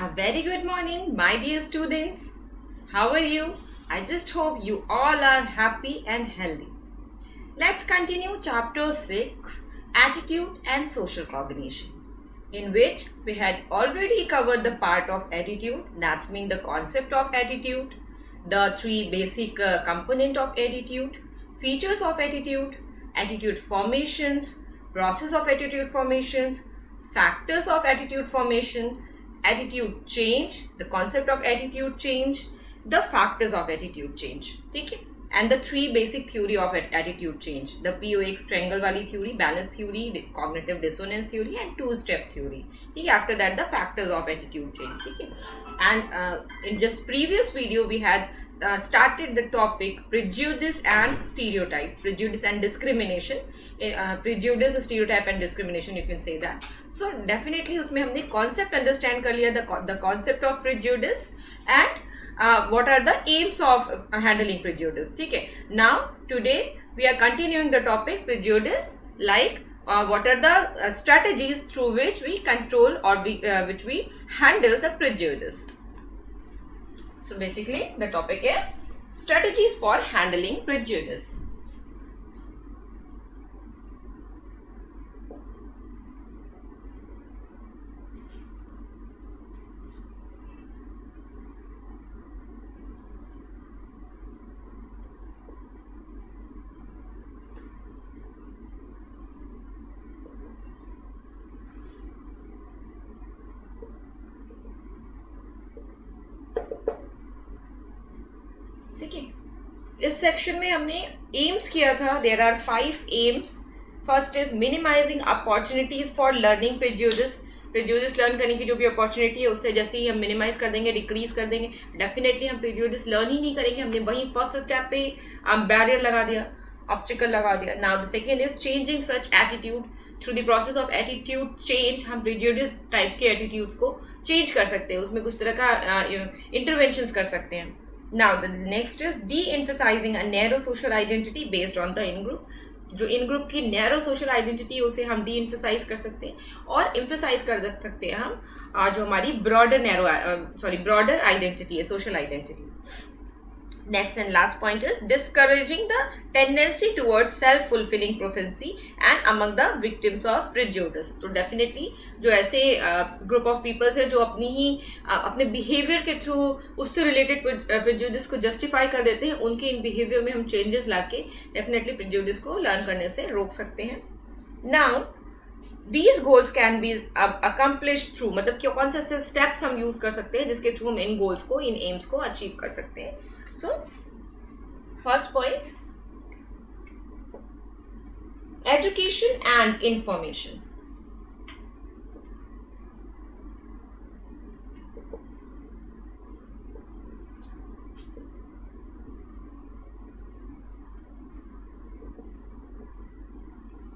A very good morning, my dear students. How are you? I just hope you all are happy and healthy. Let's continue chapter 6, Attitude and Social Cognition, in which we had already covered the part of attitude, that's mean the concept of attitude, the three basic component of attitude, features of attitude, attitude formations, process of attitude formations, factors of attitude formation, attitude change, the concept of attitude change, the factors of attitude change. Okay? And the three basic theory of attitude change, the POX triangle wali theory, balance theory, the cognitive dissonance theory and two-step theory. Okay? After that, the factors of attitude change. Okay? And in just previous video, we had started the topic prejudice and stereotype, prejudice and discrimination, prejudice, stereotype and discrimination, you can say that. So definitely उसमें हमने concept understand कर लिया, the concept of prejudice and what are the aims of handling prejudice. ठीक है. Now today we are continuing the topic prejudice, like what are the strategies through which we control or which we handle the prejudice. So basically the topic is strategies for handling prejudice. ठीक है. इस section में हमने aims किया था. There are 5 aims. First is minimising opportunities for learning prejudice. Prejudice learn करने की जो भी अपॉर्चुनिटी है उससे जैसे ही हम मिनिमाइज कर देंगे, डिक्रीज कर देंगे, डेफिनेटली हम प्रेजुडिस लर्न ही नहीं करेंगे. हमने वही फर्स्ट स्टेप पे बैरियर लगा दिया, ऑब्स्टिकल लगा दिया. Now the second is changing such attitude. Through the process of attitude change हम प्रेजुडिस टाइप के एटीट्यूड्स को चेंज कर सकते हैं, उसमें कुछ तरह का इंटरवेंशंस कर सकते हैं. Now the next is de-emphasizing a narrow social identity based on the in-group. जो in-group की narrow social identity है उसे हम de-emphasize कर सकते हैं और emphasize कर सकते हैं हम जो हमारी broader identity है, social identity. Next and last point is discouraging the tendency towards self-fulfilling prophecy and among the victims of prejudice. तो definitely जो ऐसे group of people है जो अपने behavior के through उससे related prejudice को justify कर देते हैं, उनके in behavior में हम changes लाके definitely prejudice को learn करने से रोक सकते हैं. Now these goals can be accomplished through, मतलब कौन से steps हम use कर सकते हैं जिसके through हम इन goals को, इन aims को achieve कर सकते हैं. So, first point, education and information.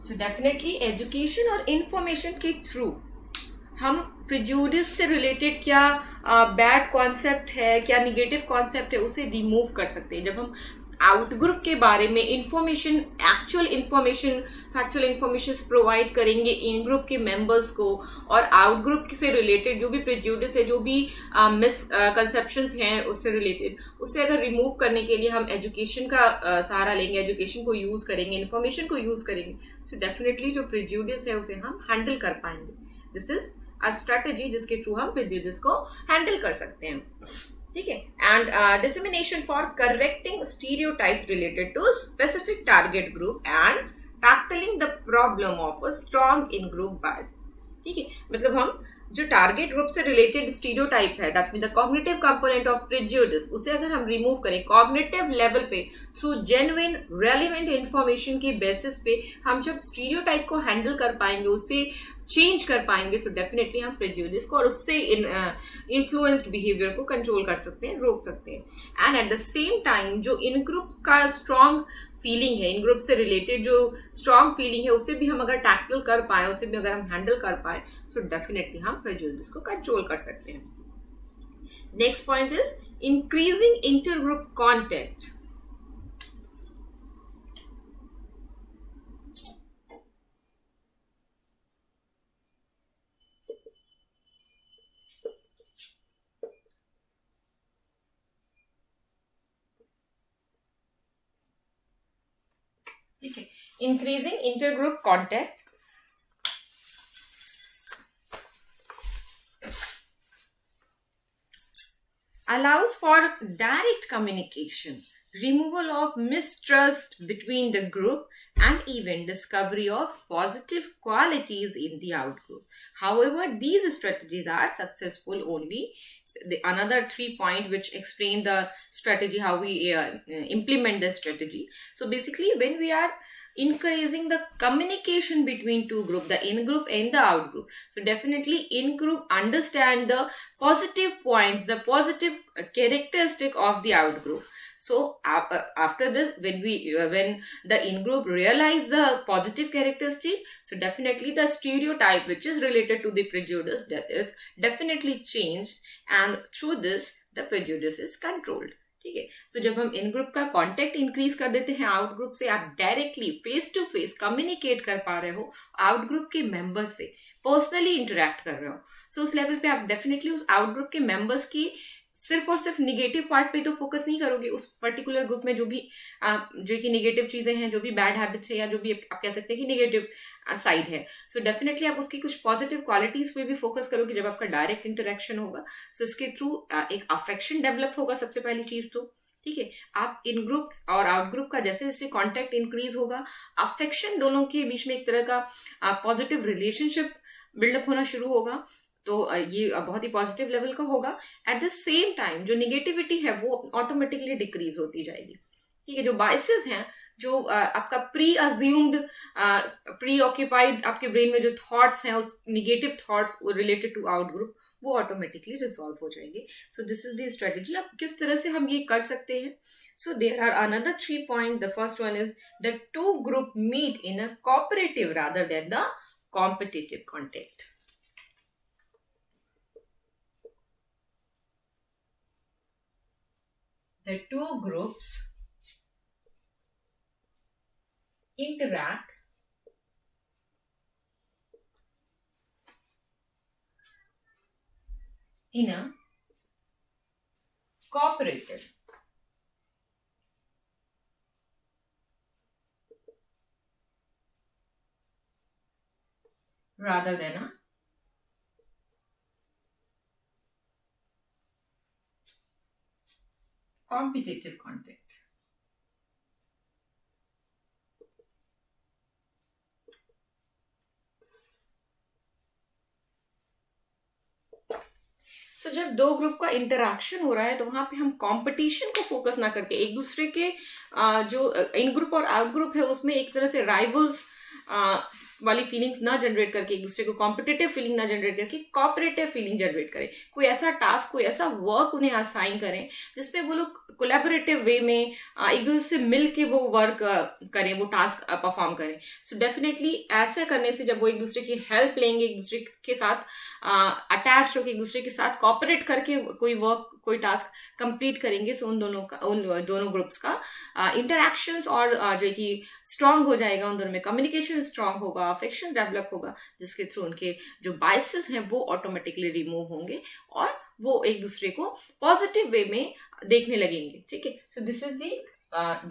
So, definitely education और information के through हम प्रिजुडिस से रिलेटेड क्या बैड कॉन्सेप्ट है, क्या निगेटिव कॉन्सेप्ट है, उसे रिमूव कर सकते हैं. जब हम आउट ग्रुप के बारे में information, actual information, factual information provide करेंगे इन ग्रुप के मेंबर्स को, और आउट ग्रुप से रिलेटेड जो भी प्रिजुडिस है, जो भी मिसकंसेप्शंस हैं उससे रिलेटेड, उससे अगर रिमूव करने के लिए हम एजुकेशन का सहारा लेंगे, एजुकेशन को यूज करेंगे, इंफॉर्मेशन को यूज करेंगे, सो डेफिनेटली जो प्रिजुडिस है उसे हम हैंडल कर पाएंगे. दिस इज स्ट्रेटेजी जिसके थ्रू हम प्रेजुडिस को हैंडल कर सकते हैं. ठीक है. And dissemination for correcting stereotypes related to specific target group and tackling the problem of a strong in group bias. ठीक है. मतलब हम जो टारगेट ग्रुप से रिलेटेड स्टीरियोटाइप है, that mean the cognitive component of prejudice, उसे अगर हम रिमूव करें कॉग्निटिव लेवल पे थ्रू जेन्युइन रेलिवेंट इंफॉर्मेशन के बेसिस पे, हम जब स्टीरियोटाइप को हैंडल कर पाएंगे, उससे चेंज कर पाएंगे, सो डेफिनेटली हम प्रेजुडिस को और उससे इन्फ्लुएंस्ड बिहेवियर को कंट्रोल कर सकते हैं, रोक सकते हैं. And eight the same time जो इन ग्रुप्स का स्ट्रॉन्ग फीलिंग है, इन ग्रुप से रिलेटेड जो स्ट्रॉन्ग फीलिंग है, उसे भी हम अगर टैकल कर पाए, उसे भी अगर हम हैंडल कर पाए, सो डेफिनेटली हम प्रेजुडिस को कंट्रोल कर सकते हैं. Next point is increasing inter group contact. ठीक है. Increasing intergroup contact allows for direct communication, removal of mistrust between the group, and even discovery of positive qualities in the outgroup. However, these strategies are successful only. Another 3 points which explain the strategy, how we implement the strategy. So basically, when we are encouraging the communication between two group, the in group and the out group, so definitely in group understand the positive points, the positive characteristic of the out group. So after this, when the in group realize the positive characteristic, so definitely the stereotype which is related to the prejudice is definitely changed, and through this the prejudice is controlled. ठीक है. तो जब हम in group का contact increase कर देते हैं out group से, आप directly face to face communicate कर पा रहे हो आउट ग्रुप के मेंबर्स से, पर्सनली इंटरेक्ट कर रहे हो, सो उस लेवल पे आप डेफिनेटली उस आउट ग्रुप के मेंबर्स की सिर्फ और सिर्फ निगेटिव पार्ट पे तो फोकस नहीं करोगे. उस पर्टिकुलर ग्रुप में जो कि निगेटिव चीजें हैं, जो भी बैड हैबिट्स है, या जो भी आप कह सकते हैं कि निगेटिव साइड है, सो डेफिनेटली आप उसकी कुछ पॉजिटिव क्वालिटीज पे भी फोकस करोगे जब आपका डायरेक्ट इंटरेक्शन होगा. सो इसके थ्रू एक अफेक्शन डेवलप होगा सबसे पहली चीज तो. ठीक है. आप इन ग्रुप और आउट ग्रुप का जैसे जैसे कांटेक्ट इंक्रीज होगा, अफेक्शन दोनों के बीच में एक तरह का पॉजिटिव रिलेशनशिप बिल्डअप होना शुरू होगा. तो ये बहुत ही पॉजिटिव लेवल का होगा. एट द सेम टाइम जो निगेटिविटी है वो ऑटोमेटिकली डिक्रीज होती जाएगी. ठीक है. जो बायसेस हैं, जो आपका प्री अज्यूम्ड, प्री ऑक्यूपाइड आपके ब्रेन में जो थॉट्स हैं, उस negative thoughts related to out group, वो ऑटोमेटिकली रिजॉल्व हो जाएंगे. So this is the strategy. अब किस तरह से हम ये कर सकते हैं? So there are another 3 point. The first one is the two group meet in a cooperative rather than the competitive contact. The two groups interact in a cooperative rather than a competitive contact. So, जब दो group का interaction हो रहा है तो वहां पे हम कंपटीशन को फोकस ना करके एक दूसरे के जो इन ग्रुप और आउट ग्रुप है उसमें एक तरह से राइवल्स वाली फीलिंग्स ना जनरेट करके, एक दूसरे को कॉम्पिटिटिव फीलिंग ना जनरेट करके कोऑपरेटिव फीलिंग जनरेट करें. कोई ऐसा टास्क, कोई ऐसा वर्क उन्हें असाइन करें जिसपे वो लोग कोलैबोरेटिव वे में एक दूसरे से मिल के वो वर्क करें, वो टास्क परफॉर्म करें. सो डेफिनेटली ऐसा करने से जब वो एक दूसरे की हेल्प लेंगे, एक दूसरे के साथ अटैच होकर एक दूसरे के साथ कोऑपरेट करके कोई वर्क, कोई टास्क कंप्लीट करेंगे, सो उन दोनों ग्रुप्स का इंटरैक्शंस और जो कि स्ट्रांग हो जाएगा. उन दोनों में कम्युनिकेशन स्ट्रांग होगा, अफेक्शन डेवलप होगा, जिसके थ्रू उनके जो बायसेस हैं वो ऑटोमेटिकली रिमूव होंगे और वो एक दूसरे को पॉजिटिव वे में देखने लगेंगे. ठीक है. So this is the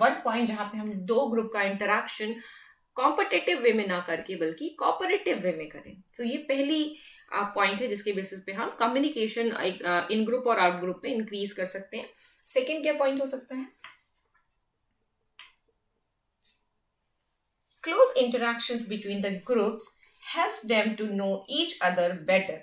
one point जहां पे हम दो ग्रुप का इंटरैक्शन कॉम्पिटिटिव वे में ना करके बल्कि कोऑपरेटिव वे में करें. सो ये पहली पॉइंट है जिसके बेसिस पे हम कम्युनिकेशन इन ग्रुप और आउट ग्रुप में इंक्रीज कर सकते हैं. सेकेंड क्या पॉइंट हो सकता है? Close interactions between the groups helps them to know each other better.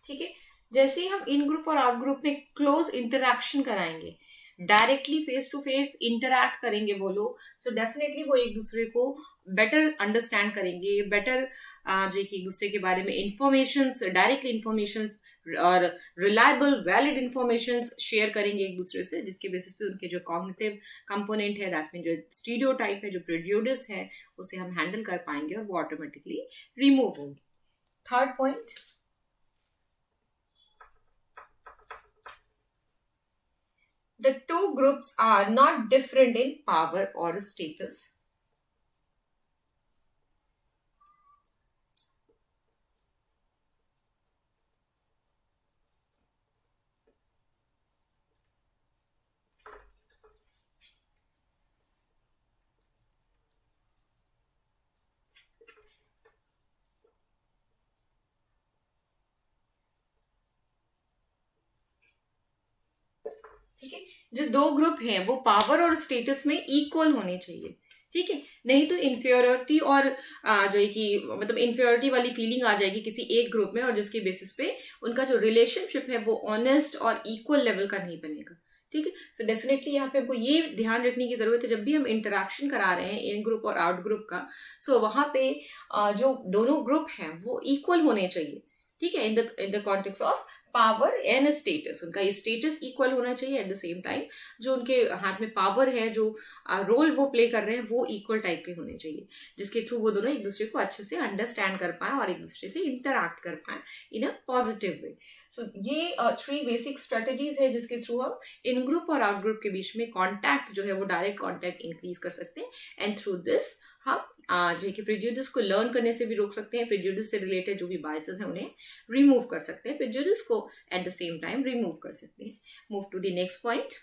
ठीक है. जैसे ही हम इन ग्रुप और आउट ग्रुप में क्लोज इंटरेक्शन कराएंगे, directly face to face interact करेंगे वो लोग, सो डेफिनेटली वो एक दूसरे को बेटर अंडरस्टैंड करेंगे, बेटर जो कि एक दूसरे के बारे में इंफॉर्मेशंस, डायरेक्टली इंफॉर्मेशंस और रिलायबल वैलिड इंफॉर्मेशंस शेयर करेंगे एक दूसरे से, जिसके बेसिस पे उनके जो कॉग्निटिव कंपोनेंट है, दैट्स मीन जो स्टीरियोटाइप है, जो प्रेजुडिस है, उसे हम हैंडल कर पाएंगे और वो ऑटोमेटिकली रिमूव होंगे. Third point, the two groups are not different in power or status. ठीक है, जो दो ग्रुप हैं वो पावर और स्टेटस में इक्वल होने चाहिए. ठीक है, नहीं तो इंफीरियोरिटी और जो है कि मतलब इंफीरियोरिटी वाली फीलिंग आ जाएगी किसी एक ग्रुप में, और जिसके बेसिस पे उनका जो रिलेशनशिप है वो ऑनेस्ट और इक्वल लेवल का नहीं बनेगा. ठीक है, सो डेफिनेटली यहाँ पे हमको ये ध्यान रखने की जरूरत है जब भी हम इंटरेक्शन करा रहे हैं इन ग्रुप और आउट ग्रुप का, सो वहां पे जो दोनों ग्रुप हैं वो इक्वल होने चाहिए. ठीक है, in the context of power and status, उनका ये स्टेटस इक्वल होना चाहिए. एट द सेम टाइम जो उनके हाथ में पावर है, जो रोल वो प्ले कर रहे हैं, वो इक्वल टाइप के होने चाहिए, जिसके थ्रू वो दोनों एक दूसरे को अच्छे से अंडरस्टैंड कर पाए और एक दूसरे से इंटरैक्ट कर पाए इन अ पॉजिटिव वे. सो ये 3 बेसिक स्ट्रेटेजीज है जिसके थ्रू हम इन ग्रुप और आउट ग्रुप के बीच में कॉन्टैक्ट जो है वो डायरेक्ट कॉन्टैक्ट इंक्रीज कर सकते हैं. एंड थ्रू दिस हम जो है कि प्रेजुडिस को लर्न करने से भी रोक सकते हैं, प्रेजुडिस से रिलेटेड जो भी बायसेस हैं उन्हें रिमूव कर सकते हैं, प्रेजुडिस को at the same time remove कर सकते हैं. Move to the next point.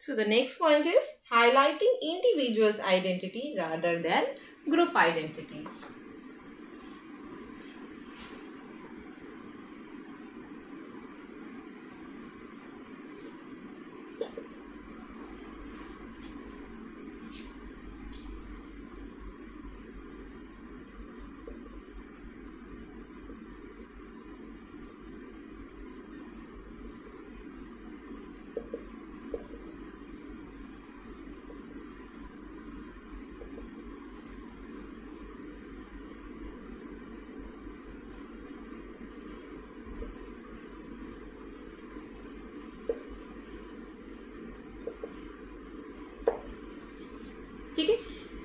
So the next point is highlighting individual's identity rather than group identity. ठीक है,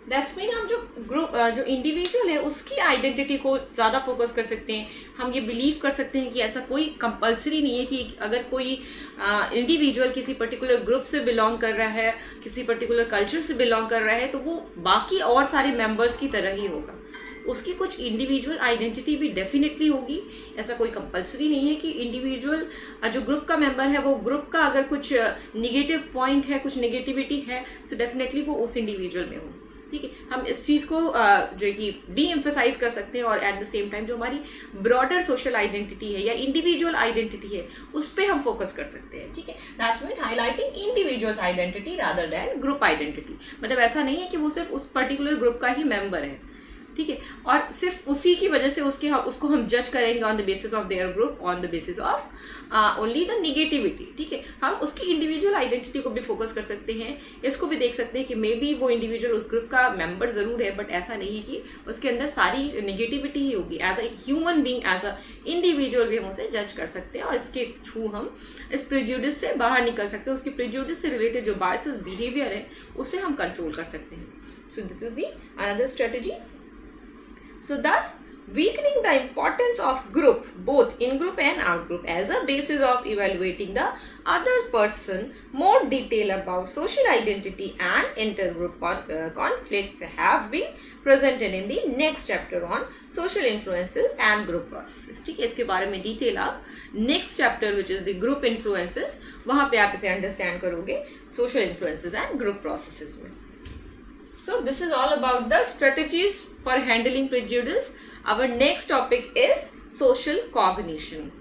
दैट्स मीन हम जो ग्रुप जो इंडिविजुअल है उसकी आइडेंटिटी को ज्यादा फोकस कर सकते हैं. हम ये बिलीव कर सकते हैं कि ऐसा कोई कंपलसरी नहीं है कि अगर कोई इंडिविजुअल किसी पर्टिकुलर ग्रुप से बिलोंग कर रहा है, किसी पर्टिकुलर कल्चर से बिलोंग कर रहा है, तो वो बाकी और सारे मेंबर्स की तरह ही होगा. उसकी कुछ इंडिविजुअल आइडेंटिटी भी डेफिनेटली होगी. ऐसा कोई कंपलसरी नहीं है कि इंडिविजुअल जो ग्रुप का मेंबर है वो ग्रुप का अगर कुछ निगेटिव पॉइंट है, कुछ नेगेटिविटी है, तो डेफिनेटली वो उस इंडिविजुअल में हो. ठीक है, हम इस चीज को जो है कि डी एम्फेसाइज कर सकते हैं और एट द सेम टाइम जो हमारी ब्रॉडर सोशल आइडेंटिटी है या इंडिविजुअल आइडेंटिटी है उस पर हम फोकस कर सकते हैं. ठीक है, that's mean highlighting individuals identity rather than group identity. मतलब ऐसा नहीं है कि वो सिर्फ उस पर्टिकुलर ग्रुप का ही मेंबर है. ठीक है, और सिर्फ उसी की वजह से उसको हम जज करेंगे on the basis of their group, on the basis of only the negativity. ठीक है, हम उसकी इंडिविजुअल आइडेंटिटी को भी फोकस कर सकते हैं. इसको भी देख सकते हैं कि मे बी वो इंडिविजुअल उस ग्रुप का मेंबर जरूर है, बट ऐसा नहीं है कि उसके अंदर सारी निगेटिविटी ही होगी. As a human being, as a individual भी हम उसे जज कर सकते हैं और इसके थ्रू हम इस प्रेजुडिस से बाहर निकल सकते हैं. उसके प्रेजुडिस से रिलेटेड जो बायसेस बिहेवियर है उसे हम कंट्रोल कर सकते हैं. सो this is the another strategy. So thus weakening the importance of group, both in-group and out-group, as a basis of evaluating the other person. More detail about social identity and intergroup conflicts have been presented in the next chapter on social influences and group processes. ठीक है, इसके बारे में detail आप next chapter which is the group influences, वहां पे आप इसे अंडरस्टैंड करोगे social influences and group processes में. So this is all about the strategies for handling prejudice. Our next topic is social cognition.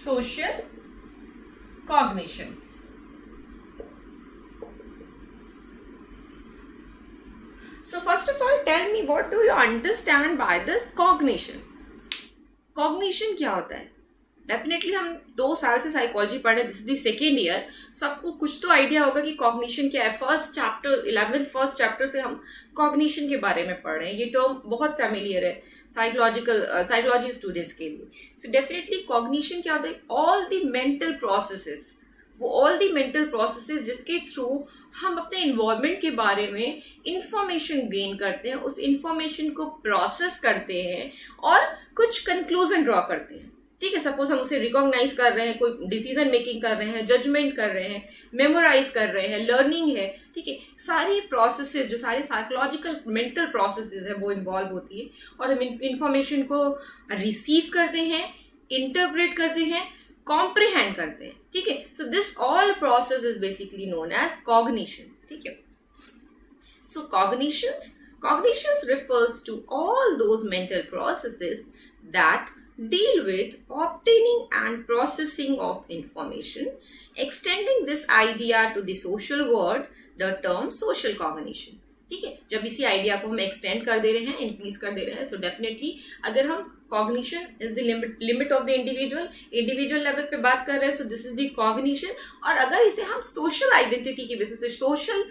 Social cognition. So first of all, tell me, what do you understand by this cognition? Cognition क्या होता है? Definitely हम 2 साल से psychology पढ़ रहे, this is the second year, so आपको कुछ तो आइडिया होगा कि कॉग्निशन क्या है. First chapter 11th first chapter से हम कॉग्निशन के बारे में पढ़ रहे हैं. ये टर्म बहुत फैमिलियर है साइकोलॉजी स्टूडेंट्स के लिए. सो डेफिनेटली कॉग्निशन क्या होता है? ऑल द मेंटल प्रोसेसेस, वो ऑल दी मेंटल प्रोसेसेस जिसके थ्रू हम अपने इन्वॉल्वमेंट के बारे में इंफॉर्मेशन गेन करते हैं, उस इंफॉर्मेशन को प्रोसेस करते हैं और कुछ कंक्लूजन ड्रॉ करते हैं. ठीक है, सपोज हम उसे रिकॉग्नाइज कर रहे हैं, कोई डिसीजन मेकिंग कर रहे हैं, जजमेंट कर रहे हैं, मेमोराइज कर रहे हैं, लर्निंग है. ठीक है, सारी प्रोसेसेस जो सारे साइकोलॉजिकल मेंटल प्रोसेसेस है वो इन्वॉल्व होती है और हम इंफॉर्मेशन को रिसीव करते हैं, इंटरप्रेट करते हैं, कॉम्प्रिहेंड करते हैं. ठीक है, so this all process is basically known as cognition. ठीक है, सो cognitions refers to all those mental processes that deal with obtaining and processing of information. Extending this idea to the social world, the term social cognition. ठीक है, जब इसी idea को हम extend कर दे रहे हैं, इंक्रीज कर दे रहे हैं, सो डेफिनेटली अगर हम cognition is the limit of the individual level पे बात कर रहे हैं, सो दिस इज द कॉग्निशन. और अगर इसे हम सोशल आइडेंटिटी के बेसिस पे, सोशल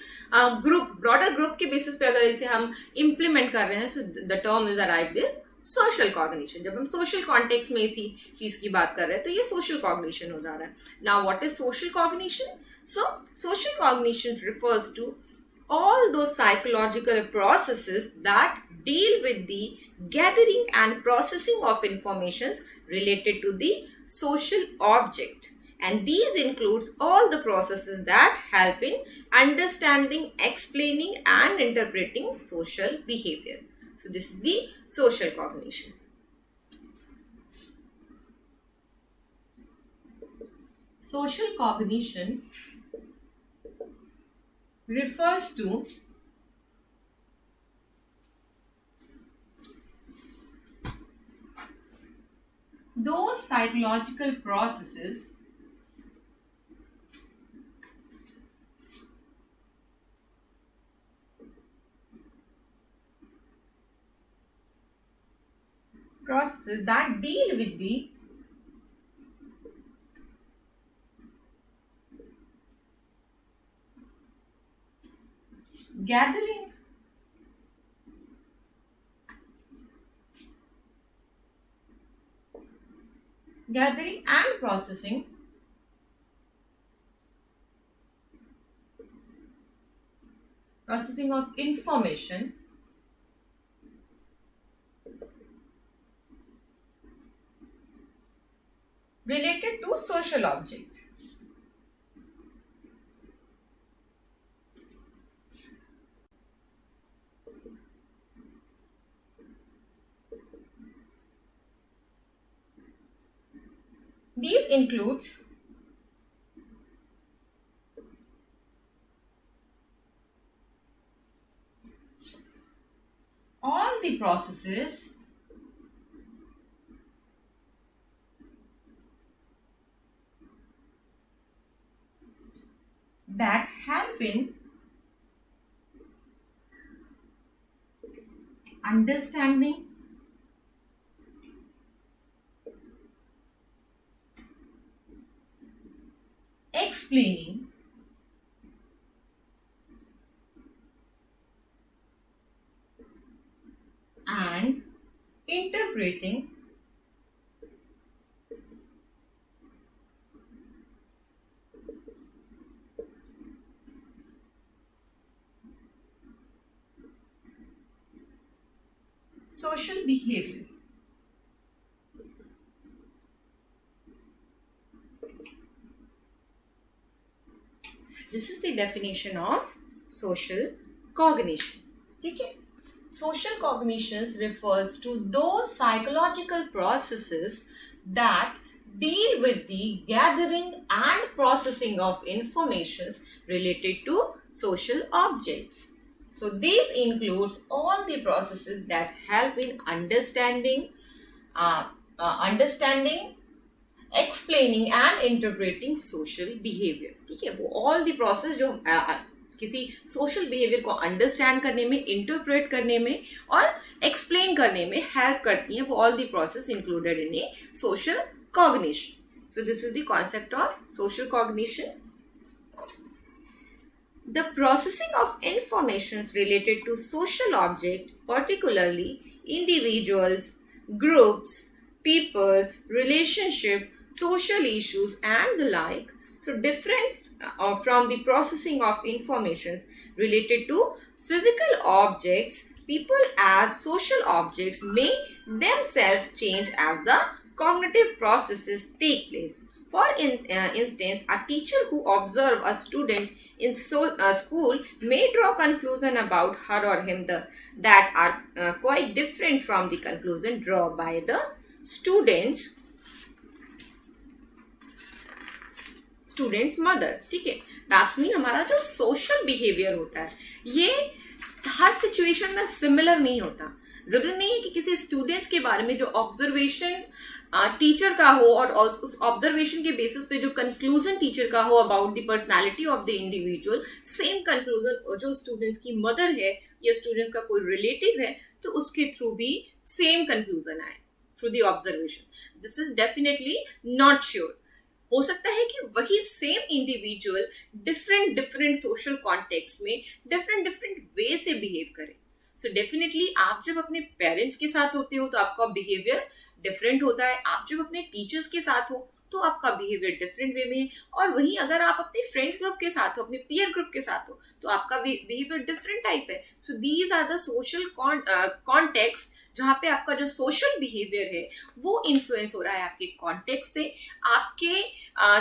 ग्रुप, ब्रॉडर ग्रुप के बेसिस पे अगर इसे हम इम्प्लीमेंट कर रहे हैं, so the term is arrived is social cognition. जब हम सोशल कॉन्टेक्स्ट में इसी चीज की बात कर रहे हैं तो ये सोशल कॉग्निशन हो जा रहा है. Now what is social cognition? So social cognition refers to all those psychological processes that deal with the gathering and processing of informations related to the social object, and these includes all the processes that help in understanding, explaining and interpreting social behavior. So this is the social cognition. Social cognition refers to those psychological processes that deal with the gathering and processing of information related to social object. These includes all the processes that help in understanding, explaining, and interpreting interpreting social behavior. This is the definition of social cognition. Okay? Social cognition refers to those psychological processes that deal with the gathering and processing of information related to social objects. So these includes all the processes that help in understanding, explaining and interpreting social behaviour. ठीक है, वो all the process जो किसी social behaviour को understand करने में, interpret करने में और एक्सप्लेन करने में हेल्प करती हैं, वो all the process included in A social cognition. So this is the concept of social cognition. The processing of information related to social object, particularly individuals, groups, peoples, relationship, social issues and the like. So different from the processing of information related to physical objects, people as social objects may themselves change as the cognitive processes take place. For instance, a teacher who observes a student in school may draw conclusion about her or him that are quite different from the conclusion drawn by the students mother. ठीक है, that's mean हमारा जो social behaviour होता है ये हर situation में similar नहीं होता. जरूरी नहीं है कि किसी स्टूडेंट्स के बारे में जो ऑब्जर्वेशन टीचर का हो और उस ऑब्जर्वेशन के बेसिस पे जो कंक्लूजन टीचर का हो about the personality of the individual, same conclusion जो स्टूडेंट्स की मदर है या स्टूडेंट्स का कोई रिलेटिव है तो उसके थ्रू भी सेम कंक्लूजन आए through the observation. This is definitely not sure. हो सकता है कि वही same individual different social context में डिफरेंट वे से बिहेव करे. सो डेफिनेटली आप जब अपने पेरेंट्स के साथ होते हो तो आपका बिहेवियर डिफरेंट होता है. आप जब अपने टीचर्स के साथ हो तो आपका बिहेवियर डिफरेंट वे में है. और वहीं अगर आप अपने फ्रेंड्स ग्रुप के साथ हो, अपने पीयर ग्रुप के साथ हो तो आपका बिहेवियर डिफरेंट टाइप है. So these are the social context जहाँ पे आपका जो सोशल बिहेवियर है वो इन्फ्लुएंस हो रहा है आपके कॉन्टेक्स्ट से, आपके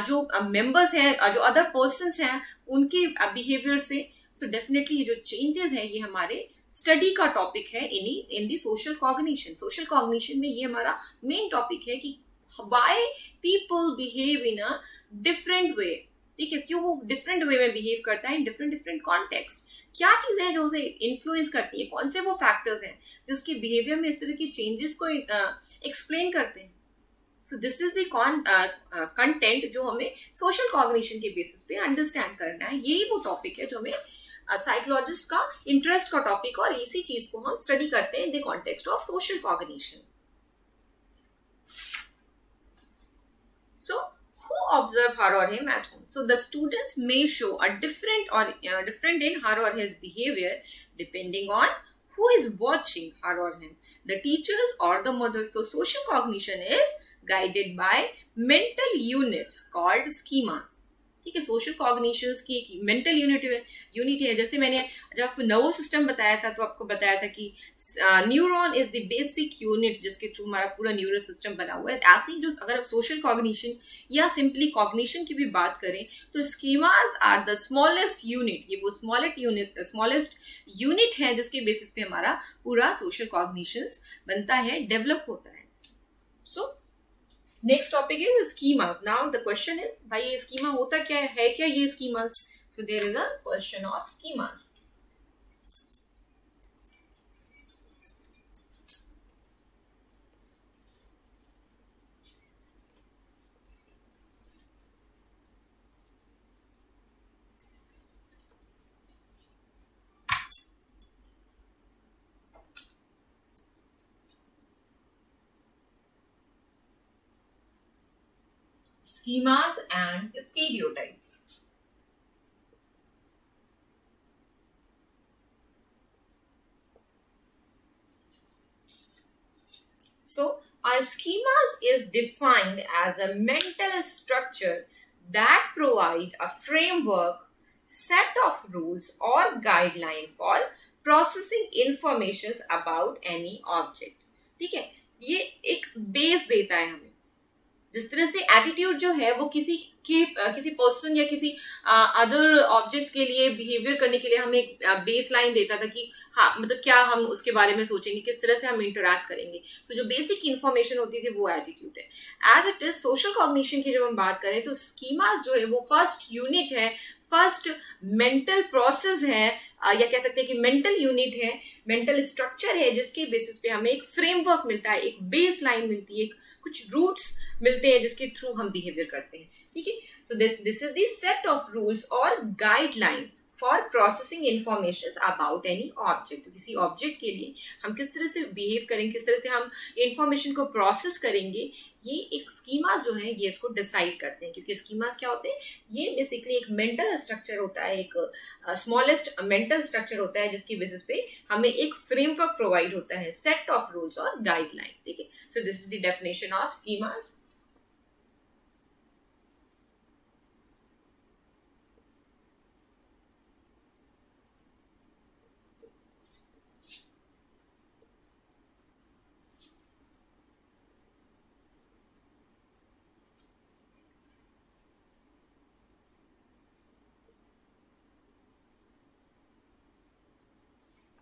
जो मेंबर्स हैं, जो अदर पर्सन्स हैं उनके बिहेवियर से. सो डेफिनेटली ये जो चेंजेस है ये हमारे स्टडी का टॉपिक है इन दी सोशल कॉग्निशन. सोशल कॉग्निशन में ये हमारा मेन टॉपिक है कि why people behave in a different way. ठीक है, क्यों वो डिफरेंट वे में बिहेव करता है इन डिफरेंट कॉन्टेक्स्ट. क्या चीजें हैं जो उसे इन्फ्लुएंस करती है, कौन से वो फैक्टर्स हैं जो उसके बिहेवियर में इस तरह की चेंजेस को एक्सप्लेन करते हैं. सो दिस इज द कंटेंट जो हमें सोशल कॉग्निशन के बेसिस पे अंडरस्टैंड करना है. यही वो टॉपिक है जो हमें साइकोलॉजिस्ट का इंटरेस्ट का टॉपिक और इसी चीज को हम स्टडी करते हैं in the context of social cognition. So, who observe her or him at home? So, the students may show a different in her or his behavior depending on who is watching her or him, the teachers or the mother. So, social cognition is guided by mental units called schemas. ठीक है, social cognitions की एक mental unit है. जैसे मैंने जब आपको nervous system बताया था तो आपको बताया था कि neuron is the basic unit जिसके थ्रू हमारा पूरा न्यूरल सिस्टम बना हुआ है. ऐसे ही जो अगर आप सोशल कॉग्निशन या सिंपली कॉग्निशन की भी बात करें तो schemas are the smallest unit. ये वो स्मॉलेस्ट यूनिट है जिसके बेसिस पे हमारा पूरा सोशल कॉग्निशंस बनता है, डेवलप होता है. So next topic is schemas. Now the question is भाई ये स्कीमा होता क्या है क्या ये schemas. So there is a question of schemas. Schemas and stereotypes. So a schemas is defined as a mental structure that provide a framework, set of rules or guideline for processing information about any object. ठीक है, ये एक base देता है हमें। जिस तरह से एटीट्यूड जो है वो किसी पर्सन या किसी अदर ऑब्जेक्ट्स के लिए बिहेवियर करने के लिए हमें एक बेस लाइन देता था कि हाँ मतलब क्या हम उसके बारे में सोचेंगे, किस तरह से हम इंटरैक्ट करेंगे। सो जो बेसिक इंफॉर्मेशन होती थी वो एटीट्यूड है। As it is social cognition की जब हम बात करें तो स्कीमास जो है वो फर्स्ट यूनिट है, फर्स्ट मेंटल प्रोसेस है, या कह सकते हैं कि मेंटल यूनिट है, मेंटल स्ट्रक्चर है, जिसके बेसिस पे हमें एक फ्रेमवर्क मिलता है, एक बेस लाइन मिलती है, कुछ रूट्स मिलते हैं जिसके थ्रू हम बिहेवियर करते हैं। ठीक है, so this is the set of rules और guideline for processing information about any object. तो किसी ऑब्जेक्ट के लिए हम किस तरह से बिहेव करेंगे, किस तरह से हम इंफॉर्मेशन को प्रोसेस करेंगे, ये एक स्कीमास जो है ये इसको डिसाइड करते हैं। क्योंकि स्कीमास क्या होते हैं, ये बेसिकली एक मेंटल स्ट्रक्चर होता है, एक स्मॉलेस्ट मेंटल स्ट्रक्चर होता है जिसकी बेसिस पे हमें एक फ्रेमवर्क प्रोवाइड होता है, सेट ऑफ रूल्स और गाइडलाइन। ठीक है, so this is the definition of schemas.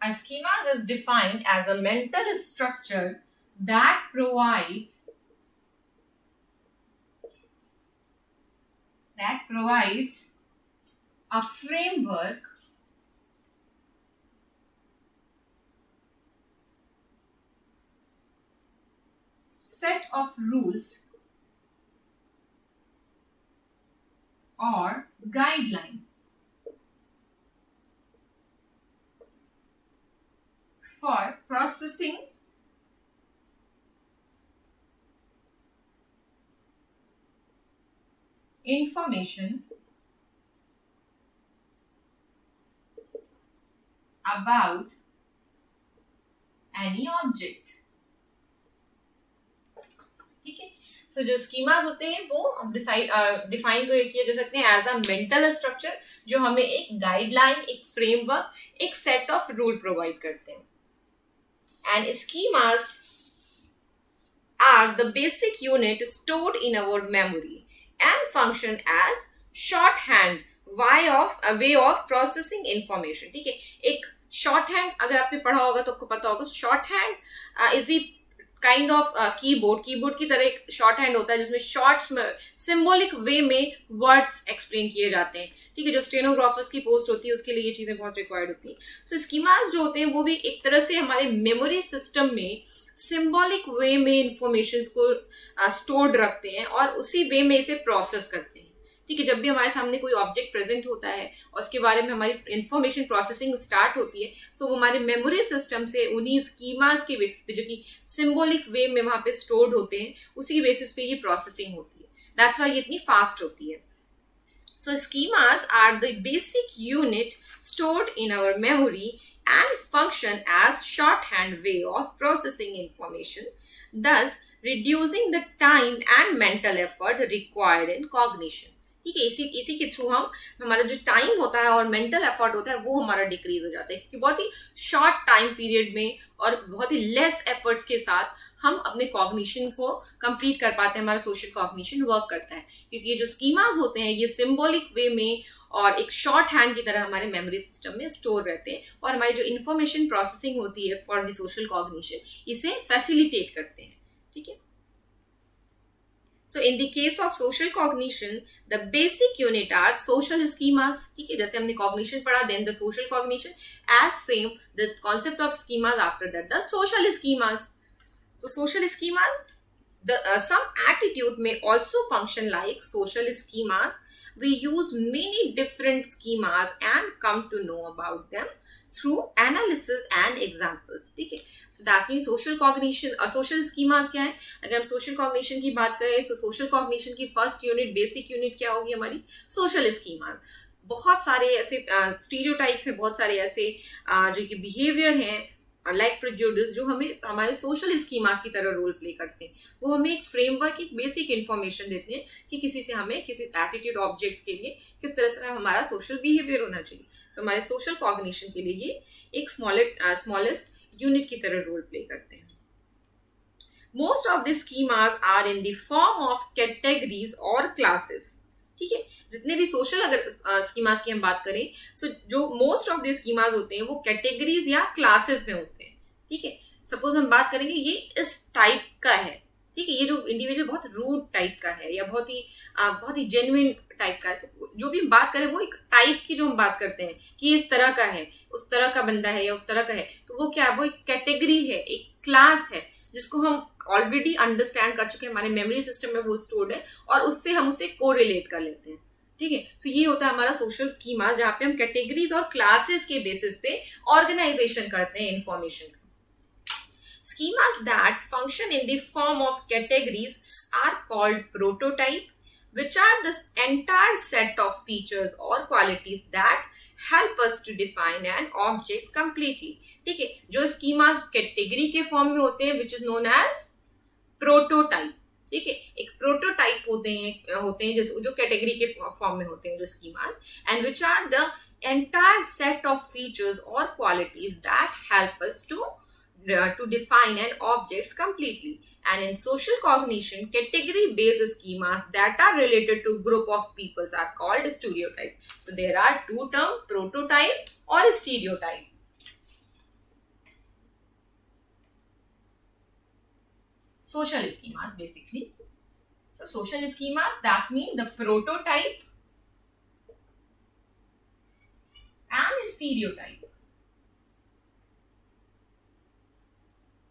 A schema is defined as a mental structure that provides a framework, set of rules or guideline for processing information about any object। ठीक है, सो जो schemas होते हैं वो हम define किए जा सकते हैं एज अ मेंटल स्ट्रक्चर जो हमें एक गाइडलाइन, एक फ्रेमवर्क, एक सेट ऑफ रूल प्रोवाइड करते हैं। And schemas are the basic unit stored in our memory and function as shorthand way of processing information। ठीक है, एक shorthand अगर आपने पढ़ा होगा तो आपको पता होगा, shorthand is the kind of keyboard की तरह एक शॉर्ट हैंड होता है जिसमें शॉर्ट्स सिंबॉलिक वे में वर्ड्स एक्सप्लेन किए जाते हैं। ठीक है, जो स्टेनोग्राफर्स की पोस्ट होती है उसके लिए ये चीजें बहुत रिक्वायर्ड होती हैं। सो स्कीमास जो होते हैं वो भी एक तरह से हमारे मेमोरी सिस्टम में सिंबॉलिक वे में इंफॉर्मेशन को स्टोर्ड रखते हैं और उसी वे में इसे प्रोसेस करते हैं। ठीक है, जब भी हमारे सामने कोई ऑब्जेक्ट प्रेजेंट होता है और उसके बारे में हमारी इंफॉर्मेशन प्रोसेसिंग स्टार्ट होती है, सो वो हमारे मेमोरी सिस्टम से उन्हीं स्कीमास के बेसिस पे जो कि सिंबॉलिक वे में वहां पे स्टोर्ड होते हैं उसी बेसिस पे ये प्रोसेसिंग होती है। दैट्स व्हाई ये इतनी फास्ट होती है। So schemas are the basic unit stored in our memory and function as shorthand way of processing information, thus reducing the time and mental effort required in cognition। ठीक है, इसी के through हमारा जो टाइम होता है और मेंटल एफर्ट होता है वो हमारा डिक्रीज हो जाता है, क्योंकि बहुत ही शॉर्ट टाइम पीरियड में और बहुत ही लेस एफर्ट्स के साथ हम अपने कॉग्निशन को कंप्लीट कर पाते हैं, हमारा सोशल कॉग्निशन वर्क करता है। क्योंकि ये जो स्कीमास होते हैं ये सिंबॉलिक वे में और एक शॉर्ट हैंड की तरह हमारे मेमोरी सिस्टम में स्टोर रहते हैं और हमारी जो इन्फॉर्मेशन प्रोसेसिंग होती है फॉर द सोशल कॉग्निशन इसे फैसिलिटेट करते हैं। ठीक है, So in the case of social cognition, the basic unit are social schemas। ठीक है, जैसे हमने cognition पढ़ा, then the social cognition, as same the concept of schemas, after that the social schemas। So social schemas, the some attitude may also function like social schemas। We use many different schemas and come to know about them through analysis and examples। ठीक है, so that's mean social cognition और social schemas क्या है। अगर हम social cognition की बात करें तो social cognition की first unit, basic unit क्या होगी हमारी, social schemas। बहुत सारे ऐसे स्टीरियोटाइप्स हैं, बहुत सारे ऐसे जो कि बिहेवियर हैं लाइक प्रेजुडिस जो हमें हमारे सोशल स्कीमास की तरह रोल प्ले करते हैं, वो हमें एक फ्रेमवर्क, एक बेसिक इंफॉर्मेशन देते हैं कि किसी से हमें किसी एटीट्यूड ऑब्जेक्ट्स के लिए किस तरह से हमारा सोशल बिहेवियर होना चाहिए। सो हमारे सोशल कॉग्निशन के लिए ये एक स्मॉलेस्ट यूनिट की तरह रोल प्ले करते हैं। Most of the schemas are in the form of categories और क्लासेस। ठीक है, जितने भी सोशल अगर स्कीमास की हम बात करें, सो जो मोस्ट ऑफ द स्कीमास होते हैं वो कैटेगरीज या क्लासेस में होते हैं। ठीक है, सपोज हम बात करेंगे ये इस टाइप का है, ठीक है, ये जो इंडिविजुअल बहुत रूड टाइप का है या बहुत ही जेन्युइन टाइप का है, जो भी हम बात करें वो एक टाइप की जो हम बात करते हैं कि इस तरह का है, उस तरह का बंदा है या उस तरह का है, तो वो क्या है, वो एक कैटेगरी है, एक क्लास है जिसको हम ऑलरेडी अंडरस्टैंड कर चुके हैं, हमारे मेमोरी सिस्टम में वो स्टोर्ड है और उससे हम उसे कोरिलेट कर लेते हैं। ठीक है, सो ये होता है हमारा सोशल स्कीमा, जहां पे हम कैटेगरीज और क्लासेस के बेसिस पे ऑर्गेनाइजेशन करते हैं इंफॉर्मेशन का। Schemas that function in the form of categories are called prototype, which are the entire set of features or qualities that help us to define an object completely। ठीक है, जो schemas category के form में होते हैं which is known as prototype. ठीक है, एक प्रोटोटाइप होते हैं जैसे जो कैटेगरी के फॉर्म में होते हैं जो schemas, and which are the entire set of features और qualities that help us to define an objects completely। And in social cognition, category based schemas that are related to group of peoples are called stereotype। So there are two terms, prototype or stereotype। Social schemas basically, so social schemas that mean the prototype and stereotype।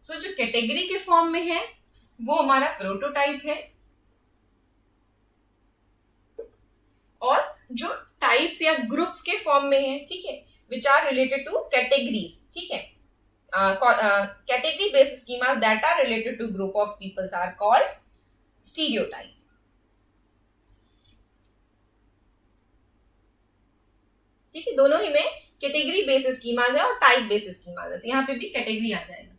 सो जो category के form में है वो हमारा prototype है, और जो types या ग्रुप्स के फॉर्म में है, ठीक है, which are related to categories. ठीक है, category based schemas that are related to group of peoples are called stereotype. ठीक है, दोनों ही में कैटेगरी बेस्ड स्कीमास है और टाइप बेस्ड स्कीमास है, तो यहाँ पे भी कैटेगरी आ जाएगा।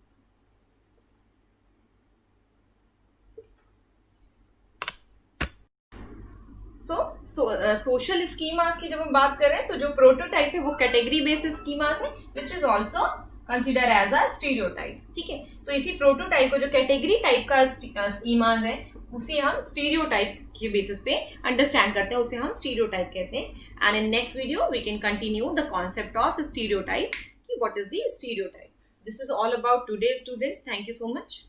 सोशल स्कीमास की जब हम बात कर रहे हैं तो जो प्रोटोटाइप है वो कैटेगरी बेस्ड स्कीमास है which is also consider as a stereotype. ठीक है, तो इसी प्रोटोटाइप को जो कैटेगरी टाइप का स्कीमास है उसे हम स्टीरियोटाइप के बेसिस पे अंडरस्टैंड करते हैं, उसे हम स्टीरियोटाइप कहते हैं। And in next video we can continue the concept of stereotype कि what is the stereotype. This is all about today students, thank you so much.